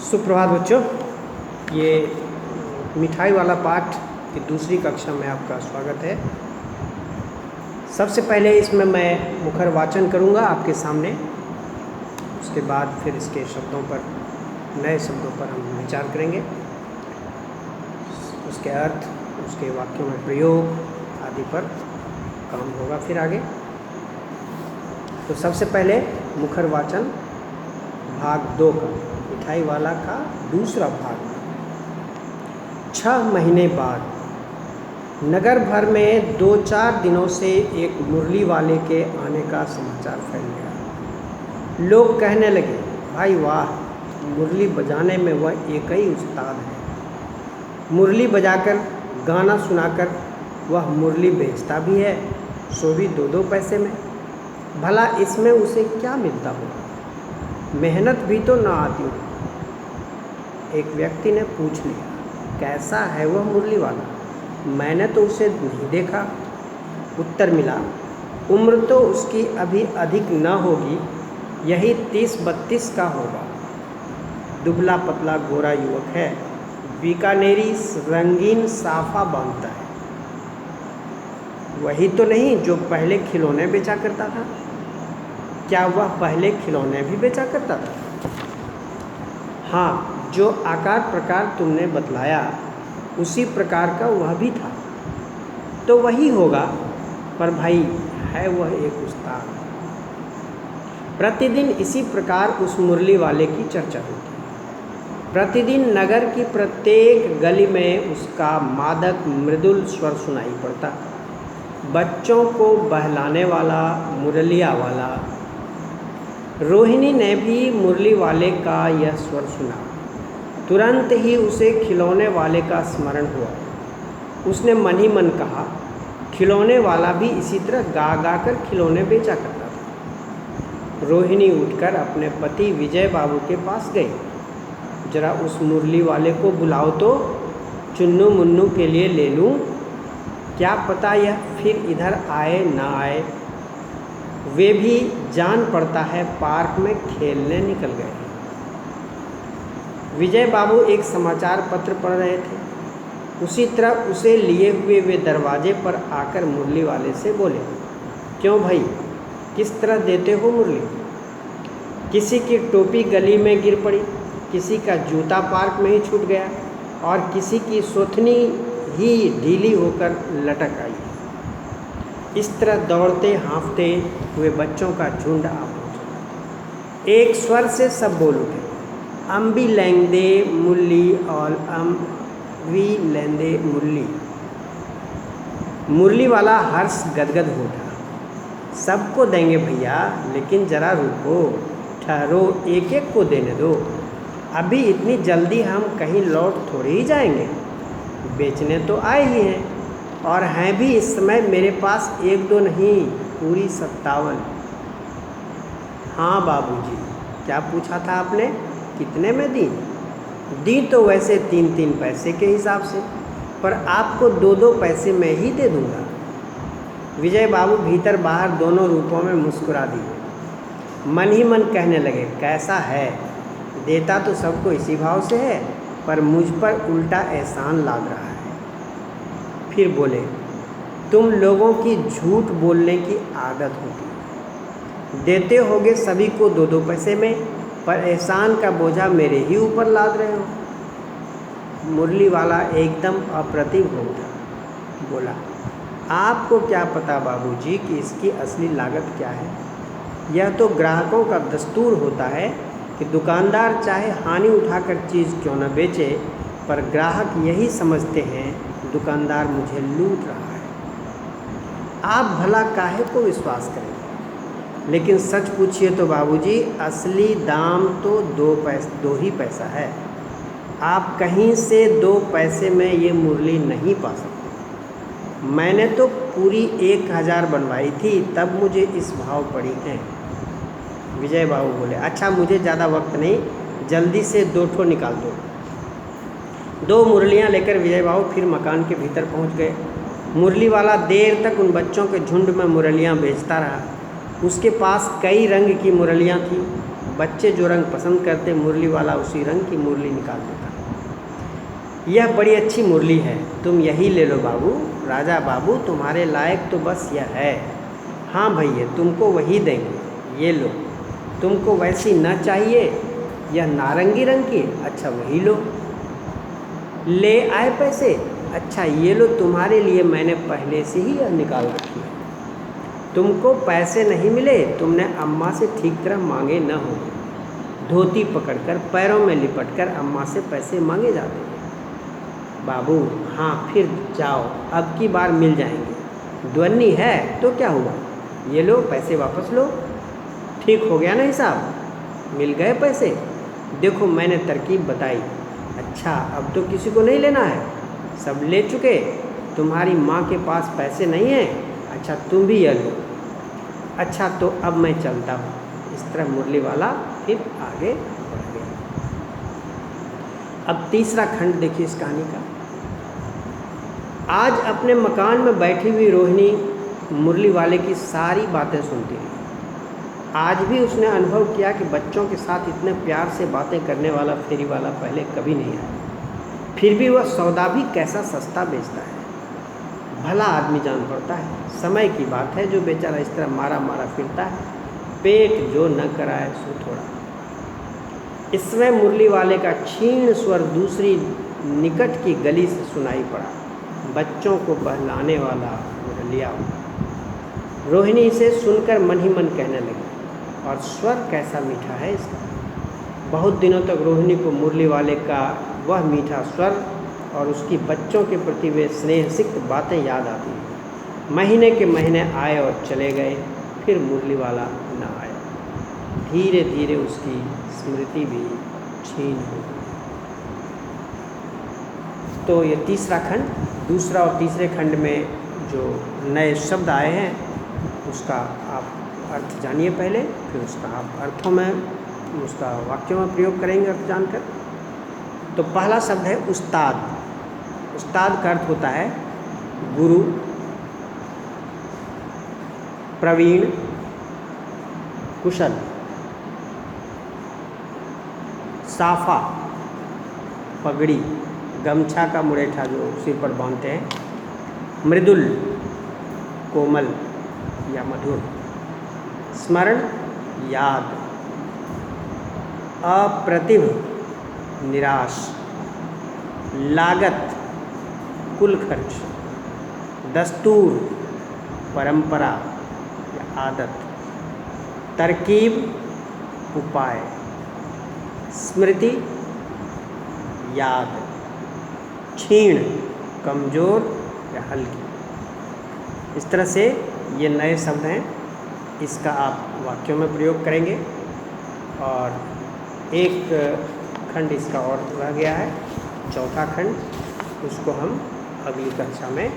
सुप्रभात बच्चों, ये मिठाई वाला पाठ की दूसरी कक्षा में आपका स्वागत है। सबसे पहले इसमें मैं मुखर वाचन करूँगा आपके सामने, उसके बाद फिर इसके शब्दों पर, नए शब्दों पर हम विचार करेंगे, उसके अर्थ, उसके वाक्यों में प्रयोग आदि पर काम होगा फिर आगे। तो सबसे पहले मुखर वाचन भाग 2 का, मिठाई वाला का दूसरा भाग। 6 महीने बाद नगर भर में 2-4 दिनों से एक मुरली वाले के आने का समाचार फैल गया। लोग कहने लगे, भाई वाह, मुरली बजाने में वह एक ही उस्ताद है। मुरली बजाकर, गाना सुनाकर वह मुरली बेचता भी है, सो भी 2-2 पैसे में। भला इसमें उसे क्या मिलता होगा? मेहनत भी तो ना आती हो। एक व्यक्ति ने पूछ लिया, कैसा है वह मुरली वाला? मैंने तो उसे नहीं देखा। उत्तर मिला, उम्र तो उसकी अभी अधिक न होगी, यही 30-32 का होगा। दुबला पतला गोरा युवक है, बीकानेरी रंगीन साफा बांधता है। वही तो नहीं जो पहले खिलौने बेचा करता था? क्या वह पहले खिलौने भी बेचा करता था? हाँ, जो आकार प्रकार तुमने बतलाया उसी प्रकार का वह भी था। तो वही होगा, पर भाई है वह एक उस्ताद। प्रतिदिन इसी प्रकार उस मुरली वाले की चर्चा होती। प्रतिदिन नगर की प्रत्येक गली में उसका मादक मृदुल स्वर सुनाई पड़ता। बच्चों को बहलाने वाला मुरलिया वाला। रोहिणी ने भी मुरली वाले का यह स्वर सुना। तुरंत ही उसे खिलौने वाले का स्मरण हुआ। उसने मन ही मन कहा, खिलौने वाला भी इसी तरह गा गा कर खिलौने बेचा करता था। रोहिणी उठकर अपने पति विजय बाबू के पास गई। जरा उस मुरली वाले को बुलाओ तो, चुन्नू मुन्नू के लिए ले लूँ। क्या पता यह फिर इधर आए ना आए। वे भी जान पड़ता है पार्क में खेलने निकल गए। विजय बाबू एक समाचार पत्र पढ़ रहे थे। उसी तरह उसे लिए हुए वे दरवाजे पर आकर मुरली वाले से बोले, क्यों भाई, किस तरह देते हो मुरली? किसी की टोपी गली में गिर पड़ी, किसी का जूता पार्क में ही छूट गया और किसी की सोथनी ही ढीली होकर लटक आई। इस तरह दौड़ते हाँफते हुए बच्चों का झुंड आ पहुँचा। एक स्वर से सब बोल उठे, अम्बी लेंदे मुरली और अम्बी लेंदे मुरली। मुरली वाला हर्ष गदगद हो उठा। सबको देंगे भैया, लेकिन जरा रुको, ठहरो, एक एक को देने दो। अभी इतनी जल्दी हम कहीं लौट थोड़ी ही जाएंगे। बेचने तो आए ही हैं, और हैं भी इस समय मेरे पास 1-2 नहीं, पूरी 57। हाँ बाबूजी, क्या पूछा था आपने? कितने में दी? दी तो वैसे 3-3 पैसे के हिसाब से, पर आपको 2-2 पैसे में ही दे दूँगा। विजय बाबू भीतर बाहर दोनों रूपों में मुस्कुरा दिए। मन ही मन कहने लगे, कैसा है, देता तो सबको इसी भाव से है, पर मुझ पर उल्टा एहसान लाद रहा है। फिर बोले, तुम लोगों की झूठ बोलने की आदत होती है। देते होगे सभी को 2-2 पैसे में, पर एहसान का बोझा मेरे ही ऊपर लाद रहे हो। मुरली वाला एकदम अप्रतिभ हो उठा। बोला, आपको क्या पता बाबूजी कि इसकी असली लागत क्या है? यह तो ग्राहकों का दस्तूर होता है कि दुकानदार चाहे हानि उठाकर चीज़ क्यों न बेचे, पर ग्राहक यही समझते हैं दुकानदार मुझे लूट रहा है। आप भला काहे को विश्वास करें? लेकिन सच पूछिए तो बाबूजी, असली दाम तो 2 ही पैसा है। आप कहीं से 2 पैसे में ये मुरली नहीं पा सकते। मैंने तो पूरी 1000 बनवाई थी, तब मुझे इस भाव पड़ी हैं। विजय बाबू बोले, अच्छा मुझे ज़्यादा वक्त नहीं, जल्दी से 2 ठो निकाल दो। 2 मुरलियाँ लेकर विजय बाबू फिर मकान के भीतर पहुंच गए। मुरली वाला देर तक उन बच्चों के झुंड में मुरलियाँ बेचता रहा। उसके पास कई रंग की मुरलियाँ थीं, बच्चे जो रंग पसंद करते मुरली वाला उसी रंग की मुरली निकाल देता। यह बड़ी अच्छी मुरली है, तुम यही ले लो बाबू। राजा बाबू तुम्हारे लायक तो बस यह है। हाँ भैया तुमको वही देंगे, ये लो। तुमको वैसी न चाहिए, यह नारंगी रंग की, अच्छा वही लो। ले आए पैसे, अच्छा ये लो, तुम्हारे लिए मैंने पहले से ही यह निकाल रखी है। तुमको पैसे नहीं मिले, तुमने अम्मा से ठीक तरह मांगे न हो। धोती पकड़कर पैरों में लिपटकर अम्मा से पैसे मांगे जाते हैं। बाबू हाँ फिर जाओ, अब की बार मिल जाएंगे। ध्वनि है तो क्या हुआ, ये लो पैसे वापस लो। ठीक हो गया ना हिसाब, मिल गए पैसे। देखो मैंने तरकीब बताई। अच्छा अब तो किसी को नहीं लेना है, सब ले चुके। तुम्हारी माँ के पास पैसे नहीं हैं, अच्छा तुम भी ये लो। अच्छा तो अब मैं चलता हूँ। इस तरह मुरली वाला फिर आगे बढ़ गया। अब तीसरा खंड देखिए इस कहानी का। आज अपने मकान में बैठी हुई रोहिणी मुरली वाले की सारी बातें सुनती रही। आज भी उसने अनुभव किया कि बच्चों के साथ इतने प्यार से बातें करने वाला फेरी वाला पहले कभी नहीं आया। फिर भी वह सौदा भी कैसा सस्ता बेचता है। भला आदमी जान पड़ता है, समय की बात है जो बेचारा इस तरह मारा मारा फिरता है। पेट जो न कराए सो थोड़ा। इस समय मुरली वाले का क्षीण स्वर दूसरी निकट की गली से सुनाई पड़ा। बच्चों को बहलाने वाला मुरलिया। रोहिणी इसे सुनकर मन ही मन कहने लगी, और स्वर कैसा मीठा है इसका। बहुत दिनों तक रोहिणी को मुरली वाले का वह मीठा स्वर और उसकी बच्चों के प्रति वे स्नेहसिक्त बातें याद आती हैं। महीने के महीने आए और चले गए, फिर मुरली वाला न आया। धीरे धीरे उसकी स्मृति भी क्षीण हो गई। तो ये तीसरा खंड, दूसरा और तीसरे खंड में जो नए शब्द आए हैं उसका आप अर्थ जानिए पहले, फिर उसका आप अर्थों में, उसका वाक्यों में प्रयोग करेंगे अर्थ जानकर। तो पहला शब्द है उस्ताद। उस्ताद का अर्थ होता है गुरु, प्रवीण, कुशल। साफा पगड़ी, गमछा का मुरेठा जो सिर पर बांधते हैं। मृदुल कोमल या मधुर। स्मरण याद। अप्रतिभ निराश। लागत कुल खर्च। दस्तूर परंपरा या आदत। तरकीब उपाय। स्मृति याद। क्षीण कमज़ोर या हल्की। इस तरह से ये नए शब्द हैं, इसका आप वाक्यों में प्रयोग करेंगे। और एक खंड इसका और रह गया है, चौथा खंड, उसको हम अगली कक्षा में